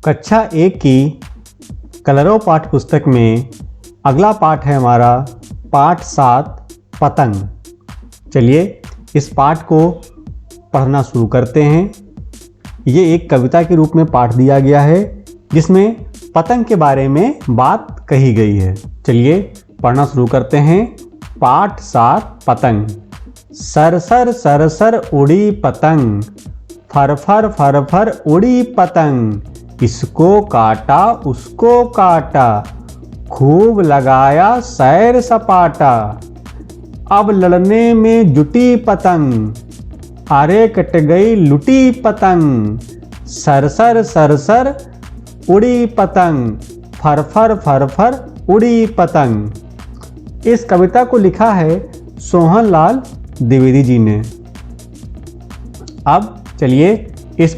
कक्षा 1 की कलरव पाठ पुस्तक में अगला पाठ है हमारा पाठ 7 पतंग। चलिए इस पाठ को पढ़ना शुरू करते हैं। ये एक कविता के रूप में पाठ दिया गया है जिसमें पतंग के बारे में बात कही गई है। चलिए पढ़ना शुरू करते हैं। पाठ 7 पतंग। सर सर सर सर उड़ी पतंग, फर फर फर फर उड़ी पतंग, इसको काटा उसको काटा, खूब लगाया सैर सपाटा। अब लड़ने में जुटी पतंग, अरे कट गई लुटी पतंग। सर सर सर सर उड़ी पतंग, फर फर फर फर उड़ी पतंग। इस कविता को लिखा है सोहनलाल द्विवेदी जी ने। अब चलिए इस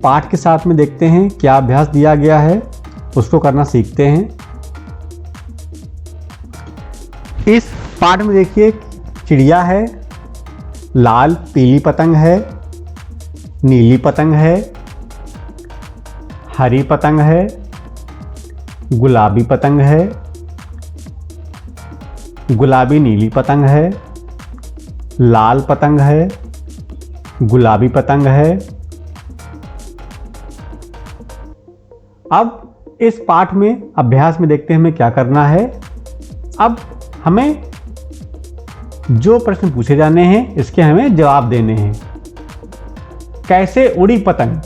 पाठ के साथ में देखते हैं क्या अभ्यास दिया गया है, उसको करना सीखते हैं। इस पाठ में देखिए चिड़िया है, लाल पीली पतंग है, नीली पतंग है, हरी पतंग है, गुलाबी पतंग है, गुलाबी नीली पतंग है, लाल पतंग है, गुलाबी पतंग है। अब इस पाठ में अभ्यास में देखते हैं हमें क्या करना है। अब हमें जो प्रश्न पूछे जाने हैं इसके हमें जवाब देने हैं। कैसे उड़ी पतंग,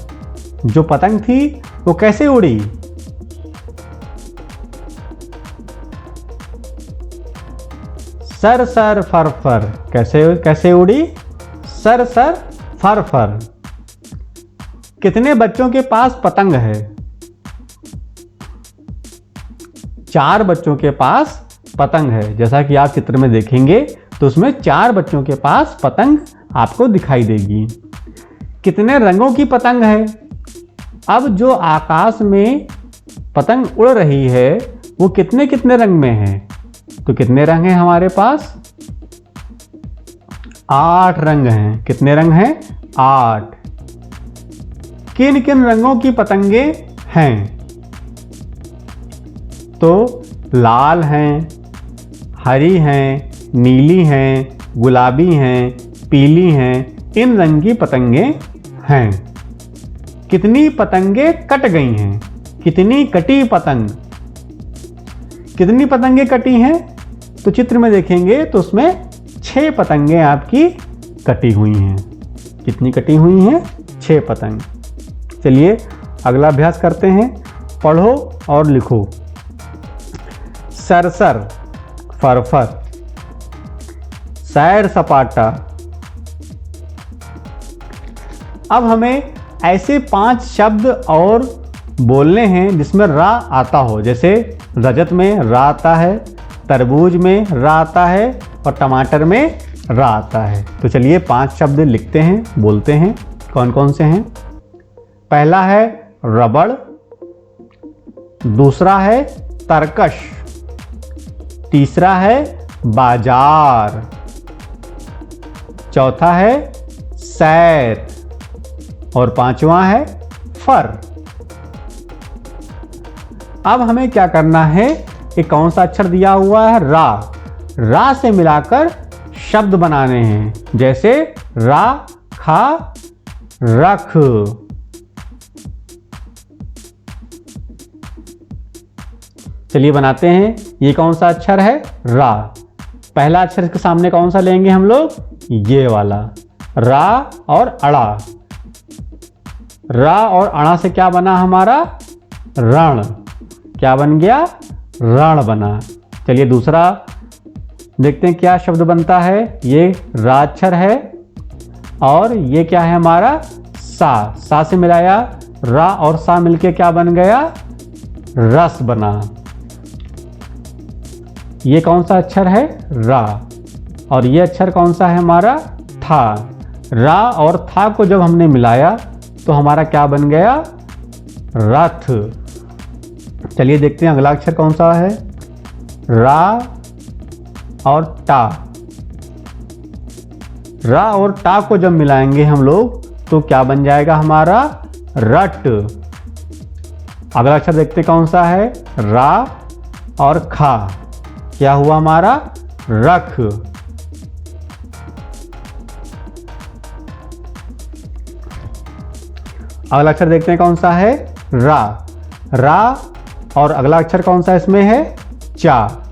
जो पतंग थी वो कैसे उड़ी? सर सर फर फर, कैसे उड़ी? सर सर फर फर। कितने बच्चों के पास पतंग है? 4 बच्चों के पास पतंग है। जैसा कि आप चित्र में देखेंगे तो उसमें 4 बच्चों के पास पतंग आपको दिखाई देगी। कितने रंगों की पतंग है? अब जो आकाश में पतंग उड़ रही है वो कितने कितने रंग में है? तो कितने रंग हैं हमारे पास? 8 रंग हैं। कितने रंग हैं? 8। किन किन रंगों की पतंगे हैं? तो लाल हैं, हरी हैं, नीली हैं, गुलाबी हैं, पीली हैं, इन रंग की पतंगे हैं। कितनी पतंगे कट गई हैं? कितनी कटी पतंग? कितनी पतंगे कटी हैं? तो चित्र में देखेंगे तो उसमें 6 पतंगे आपकी कटी हुई हैं। कितनी कटी हुई हैं? 6 पतंग। चलिए अगला अभ्यास करते हैं। पढ़ो और लिखो। सर सर फर फर, सैर सपाटा। अब हमें ऐसे 5 शब्द और बोलने हैं जिसमें रा आता हो। जैसे रजत में रा आता है, तरबूज में रा आता है और टमाटर में रा आता है। तो चलिए 5 शब्द लिखते हैं, बोलते हैं। कौन कौन से हैं? पहला है रबड़, दूसरा है तरकश, तीसरा है बाजार, चौथा है सैर और 5वां है फर। अब हमें क्या करना है? एक कौन सा अक्षर दिया हुआ है? रा। रा से मिलाकर शब्द बनाने हैं। जैसे रा खा रख। चलिए बनाते हैं। ये कौन सा अक्षर है? रा। पहला अक्षर के सामने कौन सा लेंगे हम लोग? ये वाला। रा और अड़ा। रा और अड़ा से क्या बना हमारा? रण। क्या बन गया? रण बना। चलिए दूसरा देखते हैं क्या शब्द बनता है। ये रा अक्षर है और ये क्या है हमारा? सा। सा से मिलाया रा और सा मिलके क्या बन गया? रस बना। ये कौन सा अक्षर है? रा। और ये अक्षर कौन सा है हमारा? था। रा और था को जब हमने मिलाया तो हमारा क्या बन गया? रथ। चलिए देखते हैं अगला अक्षर कौन सा है। रा और टा। रा और टा को जब मिलाएंगे हम लोग तो क्या बन जाएगा हमारा? रट। अगला अक्षर देखते हैं कौन सा है, रा और खा। क्या हुआ हमारा, रख। अगला अक्षर देखते हैं कौन सा है, रा। रा और अगला अक्षर कौन सा इसमें है, चा।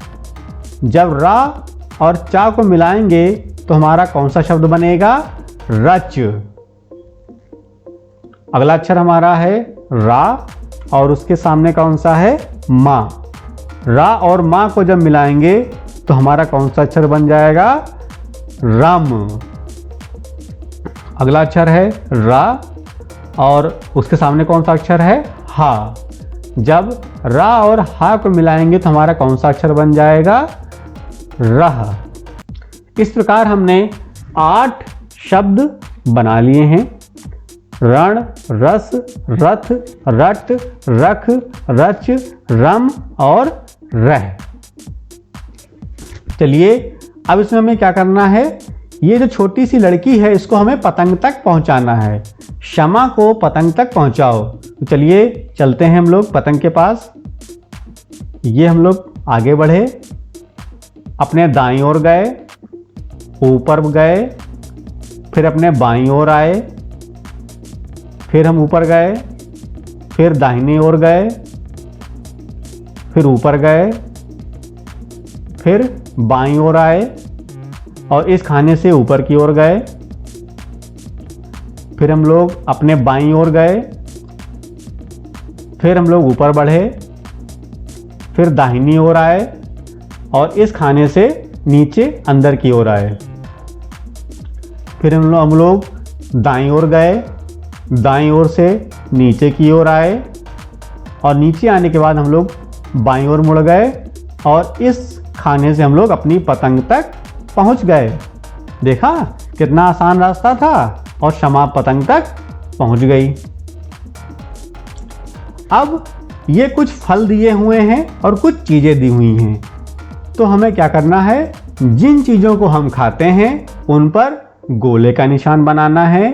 जब रा और चा को मिलाएंगे तो हमारा कौन सा शब्द बनेगा, रच। अगला अक्षर हमारा है रा और उसके सामने कौन सा है, माँ। रा और माँ को जब मिलाएंगे तो हमारा कौन सा अक्षर बन जाएगा, रम। अगला अक्षर है रा और उसके सामने कौन सा अक्षर है, हा। जब रा और हा को मिलाएंगे तो हमारा कौन सा अक्षर बन जाएगा, रह। इस प्रकार हमने 8 शब्द बना लिए हैं। रण, रस, रथ, रट, रख, रच, रम और रह। चलिए अब इसमें हमें क्या करना है, ये जो छोटी सी लड़की है इसको हमें पतंग तक पहुंचाना है। शमा को पतंग तक पहुंचाओ। तो चलिए चलते हैं हम लोग पतंग के पास। ये हम लोग आगे बढ़े, अपने दाईं ओर गए, ऊपर गए, फिर अपने बाईं ओर आए, फिर हम ऊपर गए, फिर दाहिनी ओर गए, फिर ऊपर गए, फिर बाईं ओर आए और इस खाने से ऊपर की ओर गए। फिर हम लोग अपने बाईं ओर गए, फिर हम लोग ऊपर बढ़े, फिर दाहिनी ओर आए और इस खाने से नीचे अंदर की ओर आए। फिर हम लोग दाईं ओर गए, दाईं ओर से नीचे की ओर आए और नीचे आने के बाद हम लोग बाईं ओर मुड़ गए और इस खाने से हम लोग अपनी पतंग तक पहुंच गए। देखा कितना आसान रास्ता था और शमा पतंग तक पहुंच गई। अब ये कुछ फल दिए हुए हैं और कुछ चीजें दी हुई हैं, तो हमें क्या करना है, जिन चीजों को हम खाते हैं उन पर गोले का निशान बनाना है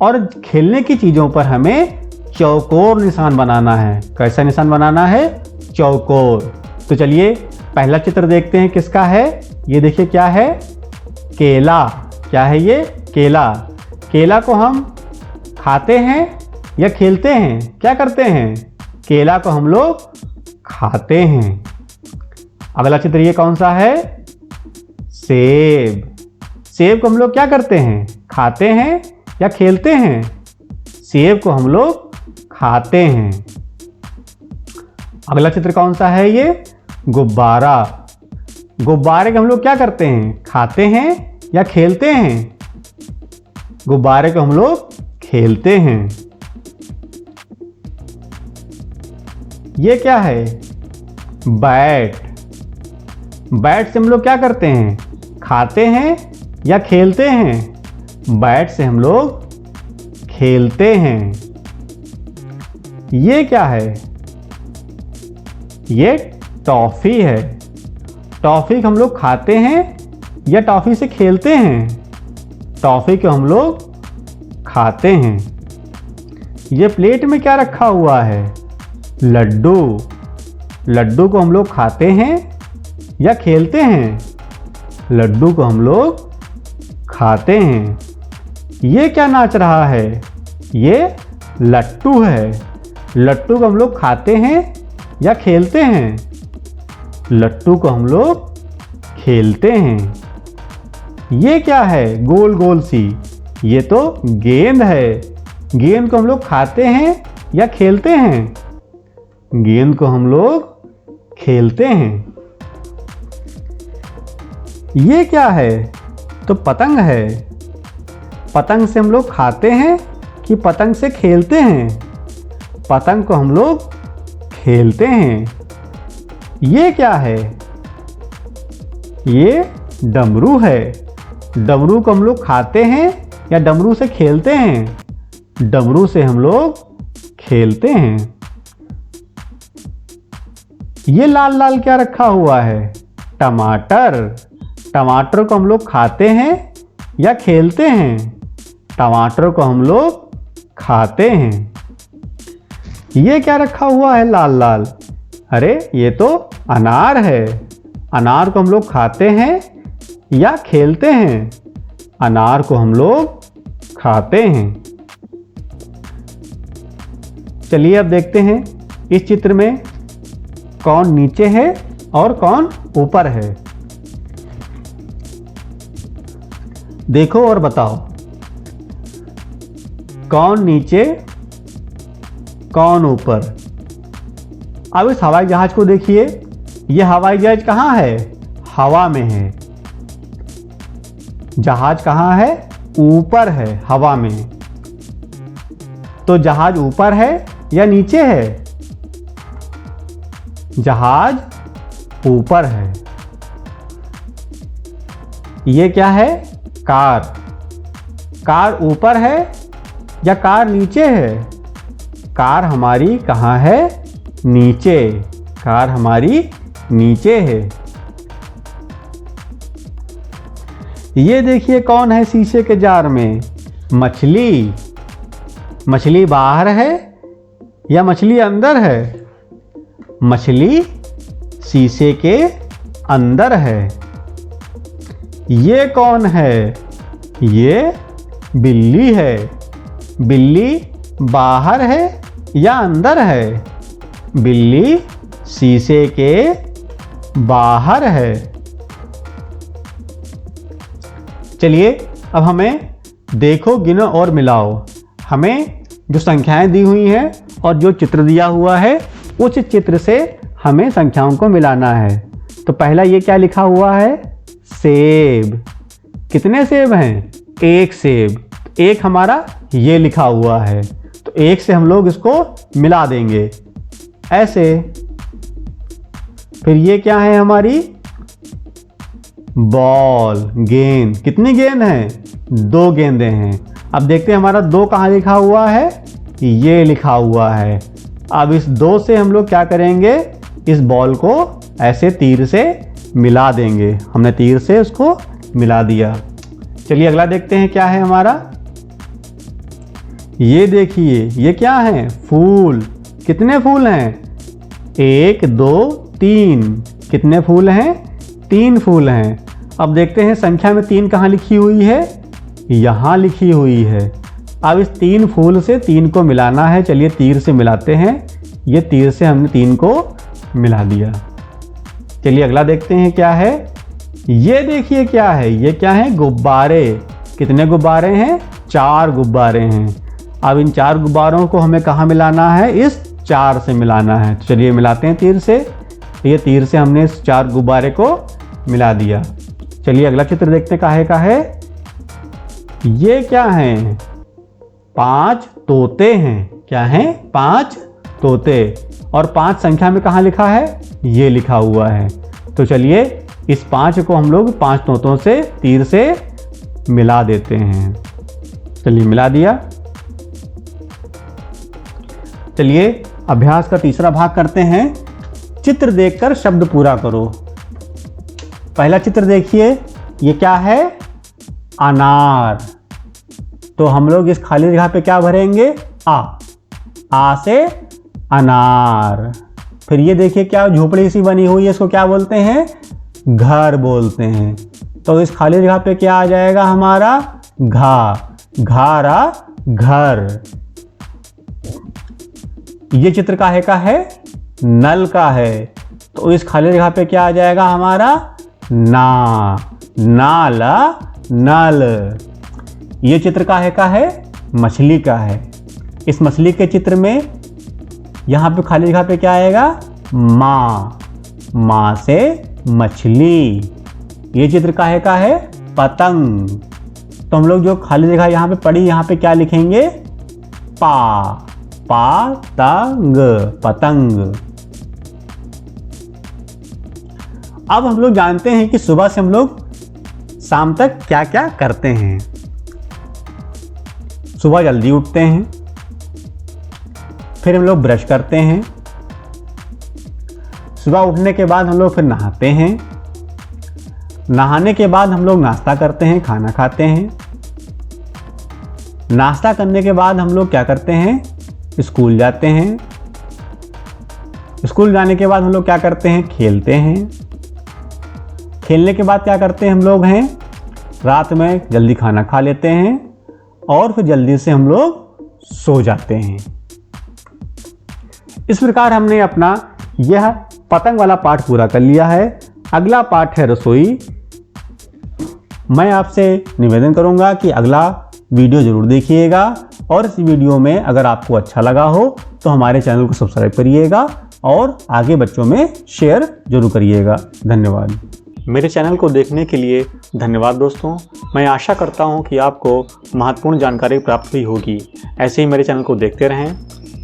और खेलने की चीजों पर हमें चौकोर निशान बनाना है। कैसा निशान बनाना है, चौकोर। तो चलिए पहला चित्र देखते हैं किसका है। ये देखिए क्या है, केला। क्या है ये, केला। केला को हम खाते हैं या खेलते हैं, क्या करते हैं, केला को हम लोग खाते हैं। अगला चित्र ये कौन सा है, सेब। सेब को हम लोग क्या करते हैं, खाते हैं या खेलते हैं, सेब को हम लोग खाते हैं। अगला चित्र कौन सा है, ये गुब्बारा। गुब्बारे को हम लोग क्या करते हैं, खाते हैं या खेलते हैं, गुब्बारे को हम लोग खेलते हैं। ये क्या है, बैट। बैट से हम लोग क्या करते हैं, खाते हैं या खेलते हैं, बैट से हम लोग खेलते हैं। ये क्या है, ये टॉफी है। टॉफी को हम लोग खाते हैं या टॉफी से खेलते हैं, टॉफी को हम लोग खाते हैं। ये प्लेट में क्या रखा हुआ है, लड्डू। लड्डू को हम लोग खाते हैं या खेलते हैं, लड्डू को हम लोग खाते हैं। ये क्या नाच रहा है, ये लट्टू है। लट्टू को हम लोग खाते हैं या खेलते हैं, लट्टू को हम लोग खेलते हैं। ये क्या है, गोल गोल सी, ये तो गेंद है। गेंद को हम लोग खाते हैं या खेलते हैं, गेंद को हम लोग खेलते हैं। ये क्या है, तो पतंग है। पतंग से हम लोग खाते हैं कि पतंग से खेलते हैं, पतंग को हम लोग खेलते हैं। ये क्या है, ये डमरू है। डमरू को हम लोग खाते हैं या डमरू से खेलते हैं, डमरू से हम लोग खेलते हैं। ये लाल लाल क्या रखा हुआ है, टमाटर। टमाटर को हम लोग खाते हैं या खेलते हैं, टमाटर को हम लोग खाते हैं। ये क्या रखा हुआ है लाल लाल? अरे ये तो अनार है। अनार को हम लोग खाते हैं या खेलते हैं? अनार को हम लोग खाते हैं। चलिए अब देखते हैं इस चित्र में कौन नीचे है और कौन ऊपर है। देखो और बताओ कौन नीचे कौन ऊपर। अब इस हवाई जहाज को देखिए, यह हवाई जहाज कहाँ है? हवा में है। जहाज कहाँ है? ऊपर है, हवा में। तो जहाज ऊपर है या नीचे है? जहाज ऊपर है। ये क्या है? कार। कार ऊपर है या कार नीचे है? कार हमारी कहाँ है? नीचे। कार हमारी नीचे है। ये देखिए कौन है शीशे के जार में? मछली। मछली बाहर है या मछली अंदर है? मछली शीशे के अंदर है। ये कौन है? ये बिल्ली है। बिल्ली बाहर है या अंदर है? बिल्ली शीशे के बाहर है। चलिए अब हमें देखो, गिनो और मिलाओ। हमें जो संख्याएं दी हुई हैं और जो चित्र दिया हुआ है उस चित्र से हमें संख्याओं को मिलाना है। तो पहला ये क्या लिखा हुआ है? सेब। कितने सेब हैं? एक सेब। एक हमारा ये लिखा हुआ है, तो एक से हम लोग इसको मिला देंगे ऐसे। फिर ये क्या है हमारी? बॉल, गेंद। कितनी गेंद हैं? 2 गेंदें हैं। अब देखते हैं हमारा 2 कहाँ लिखा हुआ है? ये लिखा हुआ है। अब इस 2 से हम लोग क्या करेंगे? इस बॉल को ऐसे तीर से मिला देंगे। हमने तीर से उसको मिला दिया। चलिए अगला देखते हैं क्या है हमारा। ये देखिए ये क्या है? फूल। कितने फूल हैं? 1 2 3। कितने फूल हैं? 3 फूल हैं। अब देखते हैं संख्या में 3 कहाँ लिखी हुई है? यहाँ लिखी हुई है। अब इस 3 फूल से 3 को मिलाना है। चलिए तीर से मिलाते हैं। ये तीर से हमने 3 को मिला दिया। चलिए अगला देखते हैं क्या है। ये देखिए क्या है? ये क्या है? गुब्बारे। कितने गुब्बारे हैं? 4 गुब्बारे हैं। अब इन 4 गुब्बारों को हमें कहाँ मिलाना है? इस 4 से मिलाना है। तो चलिए मिलाते हैं तीर से। ये तीर से हमने इस 4 गुब्बारे को मिला दिया। चलिए अगला चित्र देखते हैं काहे का है। ये क्या है? 5 तोते हैं। क्या हैं? 5 तोते। और 5 संख्या में कहाँ लिखा है? ये लिखा हुआ है। तो चलिए इस 5 को हम लोग 5 तोतों से तीर से मिला देते हैं। चलिए मिला दिया। चलिए अभ्यास का तीसरा भाग करते हैं। चित्र देखकर शब्द पूरा करो। पहला चित्र देखिए, ये क्या है? अनार। तो हम लोग इस खाली जगह पे क्या भरेंगे? आ से अनार। फिर ये देखिए क्या झोपड़ी सी बनी हुई है, इसको क्या बोलते हैं? घर बोलते हैं। तो इस खाली जगह पे क्या आ जाएगा हमारा? घारा घर। ये चित्र काहे का है? नल का है। तो इस खाली जगह पे क्या आ जाएगा हमारा? नाला नल। ये चित्र काहे का है? मछली का है। इस मछली के चित्र में यहाँ पे खाली जगह पे क्या आएगा? माँ से मछली। ये चित्र काहे का है? पतंग। तो हम लोग जो खाली जगह यहाँ पे पड़ी, यहाँ पे क्या लिखेंगे? पतंग। पतंग। अब हम लोग जानते हैं कि सुबह से हम लोग शाम तक क्या क्या करते हैं। सुबह जल्दी उठते हैं, फिर हम लोग ब्रश करते हैं। सुबह उठने के बाद हम लोग फिर नहाते हैं। नहाने के बाद हम लोग नाश्ता करते हैं, खाना खाते हैं। नाश्ता करने के बाद हम लोग क्या करते हैं? स्कूल जाते हैं। स्कूल जाने के बाद हम लोग क्या करते हैं, खेलते हैं। खेलने के बाद क्या करते हैं हम लोग हैं, रात में जल्दी खाना खा लेते हैं और फिर जल्दी से हम लोग सो जाते हैं। इस प्रकार हमने अपना यह पतंग वाला पाठ पूरा कर लिया है। अगला पाठ है रसोई। मैं आपसे निवेदन करूंगा कि अगला वीडियो जरूर देखिएगा और इस वीडियो में अगर आपको अच्छा लगा हो तो हमारे चैनल को सब्सक्राइब करिएगा और आगे बच्चों में शेयर जरूर करिएगा। धन्यवाद। मेरे चैनल को देखने के लिए धन्यवाद दोस्तों। मैं आशा करता हूं कि आपको महत्वपूर्ण जानकारी प्राप्त हुई होगी। ऐसे ही मेरे चैनल को देखते रहें।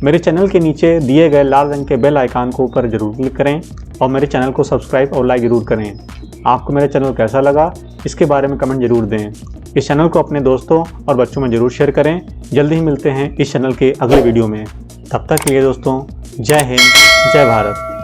मेरे चैनल के नीचे दिए गए लाल रंग के बेल आइकन को ऊपर जरूर क्लिक करें और मेरे चैनल को सब्सक्राइब और लाइक जरूर करें। आपको मेरा चैनल कैसा लगा इसके बारे में कमेंट जरूर दें। इस चैनल को अपने दोस्तों और बच्चों में जरूर शेयर करें। जल्दी ही मिलते हैं इस चैनल के अगले वीडियो में। तब तक के लिए दोस्तों, जय हिंद, जय भारत।